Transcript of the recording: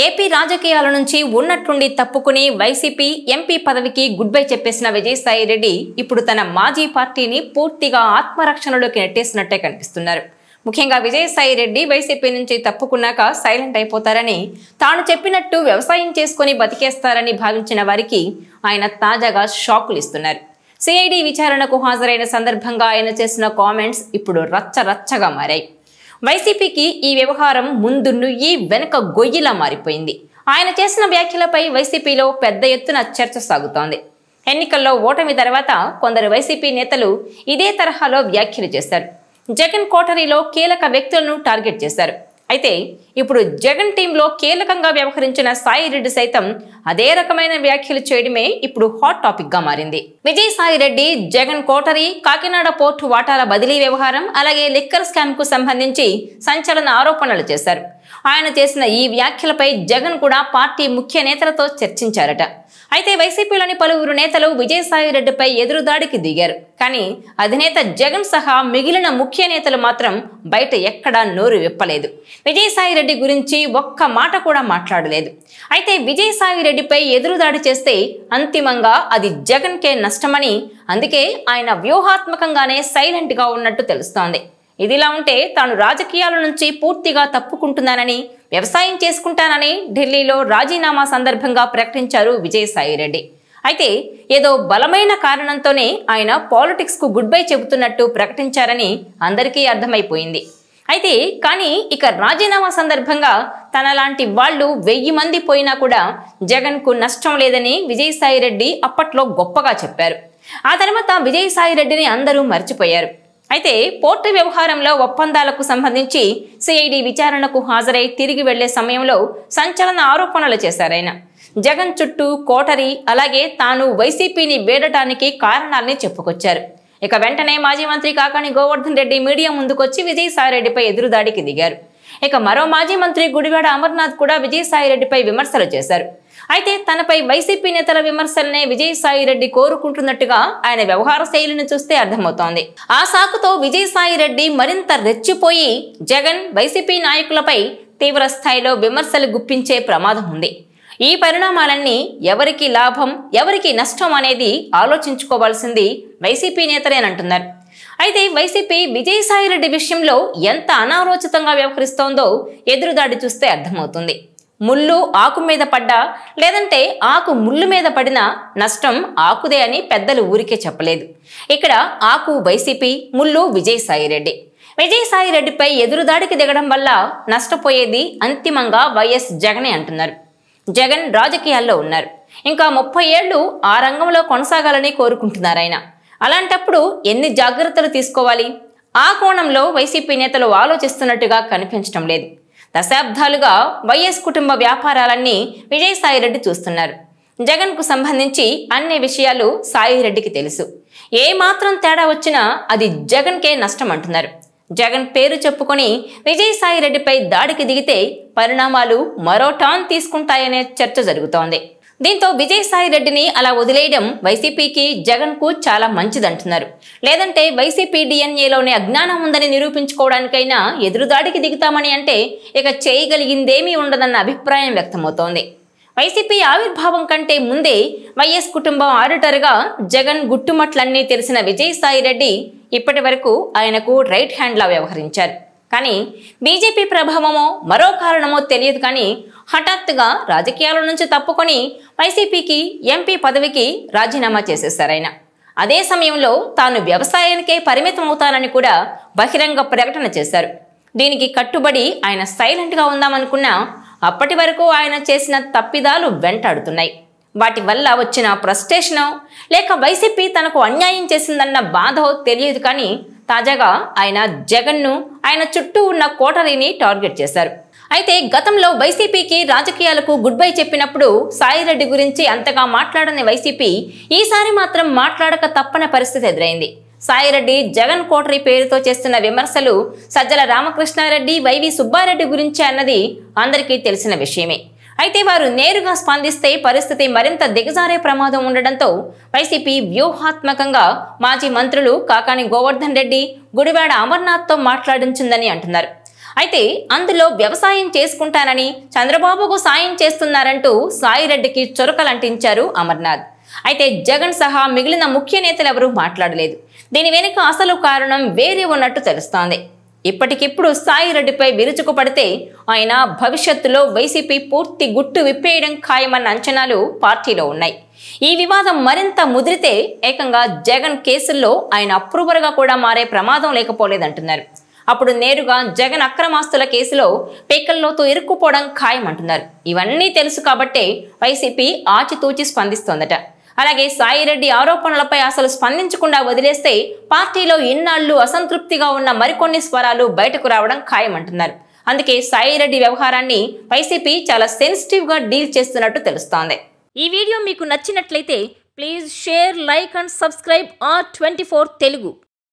AP రాజకీయాల నుంచి ఉన్నట్టుండి తప్పుకుని వైసీపీ ఎంపీ పదవికి గుడ్ బై చెప్పేసిన విజయసాయి రెడ్డి ఇప్పుడు తన మాజీ పార్టీని పూర్తిగా ఆత్మరక్షణలోకి నెట్టేసినట్టే కనిపిస్తున్నారు. ముఖ్యంగా విజయసాయి రెడ్డి వైసీపీ నుంచి తప్పుకున్నాక సైలెంట్ అయిపోతారని, తాను చెప్పినట్టు వ్యవసాయం చేసుకుని బతికేస్తారని భావించిన వారికి ఆయన తాజాగా షాకులు ఇస్తున్నారు. సిఐడి విచారణకు హాజరైన సందర్భంగా ఆయన చేసిన కామెంట్స్ ఇప్పుడు రచ్చరచ్చగా మారాయి. వైసీపీకి ఈ వ్యవహారం ముందు నుయ్యి వెనుక గొయ్యిలా మారిపోయింది. ఆయన చేసిన వ్యాఖ్యలపై వైసీపీలో పెద్ద ఎత్తున చర్చ సాగుతోంది. ఎన్నికల్లో ఓటమి తర్వాత కొందరు వైసీపీ నేతలు ఇదే తరహాలో వ్యాఖ్యలు చేశారు. జగన్ కోటరీలో కీలక వ్యక్తులను టార్గెట్ చేశారు. అయితే ఇప్పుడు జగన్ టీంలో కీలకంగా వ్యవహరించిన సాయి రెడ్డి సైతం అదే రకమైన వ్యాఖ్యలు చేయడమే ఇప్పుడు హాట్ టాపిక్ గా మారింది. విజయసాయి రెడ్డి జగన్ కోటరీ, కాకినాడ పోర్టు వాటాల బదిలీ వ్యవహారం, అలాగే లిక్కర్ స్కామ్ కు సంబంధించి సంచలన ఆరోపణలు చేశారు. ఆయన చేసిన ఈ వ్యాఖ్యలపై జగన్ కూడా పార్టీ ముఖ్య నేతలతో చర్చించారట. అయితే వైసీపీలోని పలువురు నేతలు విజయసాయి రెడ్డిపై ఎదురుదాడికి దిగారు. కానీ అధినేత జగన్ సహా మిగిలిన ముఖ్య నేతలు మాత్రం బయట ఎక్కడా నోరు విప్పలేదు. విజయసాయి రెడ్డి గురించి ఒక్క మాట కూడా మాట్లాడలేదు. అయితే విజయసాయి రెడ్డిపై ఎదురుదాడి చేస్తే అంతిమంగా అది జగన్కే నష్టమని, అందుకే ఆయన వ్యూహాత్మకంగానే సైలెంట్ గా ఉన్నట్టు తెలుస్తోంది. ఇదిలా ఉంటే తాను రాజకీయాల నుంచి పూర్తిగా తప్పుకుంటున్నానని, వ్యవసాయం చేసుకుంటానని ఢిల్లీలో రాజీనామా సందర్భంగా ప్రకటించారు విజయసాయి రెడ్డి. అయితే ఏదో బలమైన కారణంతోనే ఆయన పాలిటిక్స్ కు గుడ్ బై చెబుతున్నట్టు ప్రకటించారని అందరికీ అర్థమైపోయింది. అయితే కానీ ఇక రాజీనామా సందర్భంగా తనలాంటి వాళ్ళు 1000 మంది పోయినా కూడా జగన్ కు నష్టం లేదని విజయసాయి రెడ్డి అప్పట్లో గొప్పగా చెప్పారు. ఆ తర్వాత విజయసాయి రెడ్డిని అందరూ మర్చిపోయారు. అయితే పోర్టు వ్యవహారంలో ఒప్పందాలకు సంబంధించి సిఐడి విచారణకు హాజరై తిరిగి వెళ్లే సమయంలో సంచలన ఆరోపణలు చేశారాయన. జగన్ చుట్టూ కోటరీ, అలాగే తాను వైసీపీని వేడటానికి కారణాలని చెప్పుకొచ్చారు. ఇక వెంటనే మాజీ మంత్రి కాకాని గోవర్ధన్ రెడ్డి మీడియా ముందుకొచ్చి విజయసాయి రెడ్డిపై ఎదురుదాడికి దిగారు. ఇక మరో మాజీ మంత్రి గుడివాడ అమర్నాథ్ కూడా విజయసాయి రెడ్డిపై విమర్శలు చేశారు. అయితే తనపై వైసీపీ నేతల విమర్శలనే విజయసాయి రెడ్డి కోరుకుంటున్నట్టుగా ఆయన వ్యవహార శైలిని చూస్తే అర్థమవుతోంది. ఆ సాకుతో విజయసాయి రెడ్డి మరింత రెచ్చిపోయి జగన్, వైసీపీ నాయకులపై తీవ్ర స్థాయిలో విమర్శలు గుప్పించే ప్రమాదం ఉంది. ఈ పరిణామాలన్నీ ఎవరికి లాభం, ఎవరికి నష్టం అనేది ఆలోచించుకోవాల్సింది వైసీపీ నేతలేనంటున్నారు. అయితే వైసీపీ విజయసాయి రెడ్డి విషయంలో ఎంత అనాలోచితంగా వ్యవహరిస్తోందో ఎదురుదాడి చూస్తే అర్థమవుతుంది. ముళ్ళు ఆకు మీద పడ్డా, లేదంటే ఆకు ముళ్ళు మీద పడినా నష్టం ఆకుదే అని పెద్దలు ఊరికే చెప్పలేదు. ఇక్కడ ఆకు వైసీపీ, ముళ్ళు విజయసాయి రెడ్డి. విజయసాయి రెడ్డిపై ఎదురుదాడికి దిగడం వల్ల నష్టపోయేది అంతిమంగా వైఎస్ జగనే అంటున్నారు. జగన్ రాజకీయాల్లో ఉన్నారు. ఇంకా 30 ఏళ్లు ఆ రంగంలో కొనసాగాలని కోరుకుంటున్నారు ఆయన. అలాంటప్పుడు ఎన్ని జాగ్రత్తలు తీసుకోవాలి? ఆ కోణంలో వైసీపీ నేతలు ఆలోచిస్తున్నట్టుగా కనిపించడం లేదు. దశాబ్దాలుగా వైఎస్ కుటుంబ వ్యాపారాలన్నీ విజయసాయి రెడ్డి చూస్తున్నారు. జగన్ కు సంబంధించి అన్ని విషయాలు సాయి రెడ్డికి తెలుసు. ఏ మాత్రం తేడా వచ్చినా అది జగన్కే నష్టం అంటున్నారు. జగన్ పేరు చెప్పుకొని విజయసాయి రెడ్డిపై దాడికి దిగితే పరిణామాలు మరో టర్న్ తీసుకుంటాయనే చర్చ జరుగుతోంది. దీంతో విజయసాయి రెడ్డిని అలా వదిలేయడం వైసీపీకి, జగన్ కు చాలా మంచిదంటున్నారు. లేదంటే వైసీపీ డిఎన్ఏలోనే అజ్ఞానం ఉందని నిరూపించుకోవడానికైనా ఎదురుదాడికి దిగుతామని అంటే ఇక చేయగలిగిందేమీ ఉండదన్న అభిప్రాయం వ్యక్తమవుతోంది. వైసీపీ ఆవిర్భావం కంటే ముందే వైఎస్ కుటుంబం ఆడిటర్గా జగన్ గుట్టుమట్లన్నీ తెలిసిన విజయసాయి రెడ్డి ఇప్పటి వరకు ఆయనకు రైట్ హ్యాండ్లా వ్యవహరించారు. కానీ బీజేపీ ప్రభావమో మరో కారణమో తెలియదు, కానీ హఠాత్తుగా రాజకీయాల నుంచి తప్పుకొని వైసీపీకి ఎంపీ పదవికి రాజీనామా చేసేశారాయన. అదే సమయంలో తాను వ్యవసాయానికే పరిమితం అవుతానని కూడా బహిరంగ ప్రకటన చేశారు. దీనికి కట్టుబడి ఆయన సైలెంట్గా ఉందామనుకున్నా అప్పటి వరకు ఆయన చేసిన తప్పిదాలు వెంటాడుతున్నాయి. వాటి వల్ల వచ్చిన ఫ్రస్ట్రేషనో, లేక వైసీపీ తనకు అన్యాయం చేసిందన్న బాధో తెలియదు, కానీ తాజాగా ఆయన జగన్ను, ఆయన చుట్టూ ఉన్న కోటరీని టార్గెట్ చేశారు. అయితే గతంలో వైసీపీకి రాజకీయాలకు గుడ్ బై చెప్పినప్పుడు సాయి రెడ్డి గురించి అంతగా మాట్లాడని వైసీపీ ఈసారి మాత్రం మాట్లాడక తప్పని పరిస్థితి ఎదురైంది. సాయి రెడ్డి జగన్ కోటరీ పేరుతో చేస్తున్న విమర్శలు సజ్జల రామకృష్ణారెడ్డి, వైవి సుబ్బారెడ్డి గురించి అన్నది అందరికీ తెలిసిన విషయమే. అయితే వారు నేరుగా స్పందిస్తే పరిస్థితి మరింత దిగజారే ప్రమాదం ఉండడంతో వైసీపీ వ్యూహాత్మకంగా మాజీ మంత్రులు కాకాని గోవర్ధన్ రెడ్డి, గుడివాడ అమర్నాథ్తో మాట్లాడించిందని అంటున్నారు. అయితే అందులో వ్యవసాయం చేసుకుంటానని చంద్రబాబుకు సాయం చేస్తున్నారంటూ సాయిరెడ్డికి చొరకలంటించారు అమర్నాథ్. అయితే జగన్ సహా మిగిలిన ముఖ్య నేతలు ఎవరూ మాట్లాడలేదు. దీని వెనుక అసలు కారణం వేరే ఉన్నట్టు తెలుస్తోంది. ఇప్పటికిప్పుడు సాయిరెడ్డిపై విరుచుకుపడితే ఆయన భవిష్యత్తులో వైసీపీ పూర్తి గుట్టు విప్పేయడం ఖాయమన్న అంచనాలు పార్టీలో ఉన్నాయి. ఈ వివాదం మరింత ముదిరితే ఏకంగా జగన్ కేసుల్లో ఆయన అప్రూవర్గా కూడా మారే ప్రమాదం లేకపోలేదంటున్నారు. అప్పుడు నేరుగా జగన్ అక్రమాస్తుల కేసులో పేకల్లోతూ ఇరుక్కుపోవడం ఖాయమంటున్నారు. ఇవన్నీ తెలుసు కాబట్టే వైసీపీ ఆచితూచి స్పందిస్తోందట. అలాగే సాయిరెడ్డి ఆరోపణలపై అసలు స్పందించకుండా వదిలేస్తే పార్టీలో ఇన్నాళ్లు అసంతృప్తిగా ఉన్న మరికొన్ని స్వరాలు బయటకు రావడం ఖాయమంటున్నారు. అందుకే సాయిరెడ్డి వ్యవహారాన్ని వైసీపీ చాలా సెన్సిటివ్ గా డీల్ చేస్తున్నట్టు తెలుస్తోంది. ఈ వీడియో మీకు నచ్చినట్లయితే please share, like and subscribe R24 Telugu.